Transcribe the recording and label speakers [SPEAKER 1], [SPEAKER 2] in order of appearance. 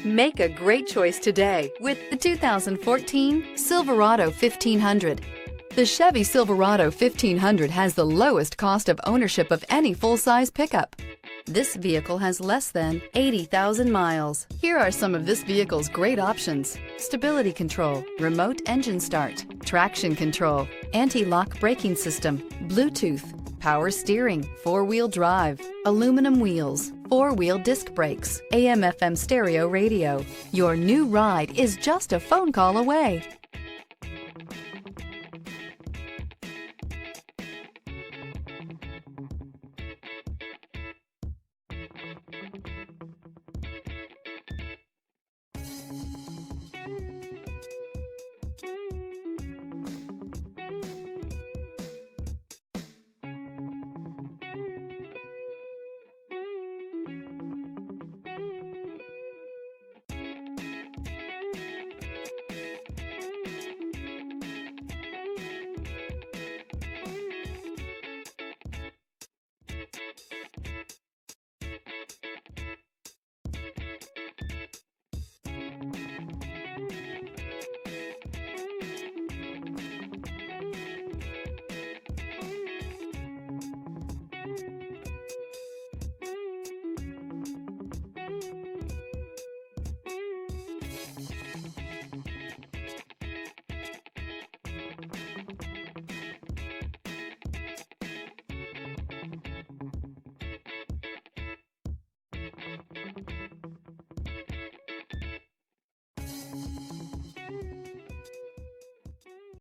[SPEAKER 1] Make a great choice today with the 2014 Silverado 1500. The Chevy Silverado 1500 has the lowest cost of ownership of any full-size pickup. This vehicle has less than 80,000 miles. Here are some of this vehicle's great options: stability control, remote engine start, traction control, anti-lock braking system, Bluetooth, power steering, four-wheel drive, aluminum wheels, four-wheel disc brakes, AM/FM stereo radio. Your new ride is just a phone call away.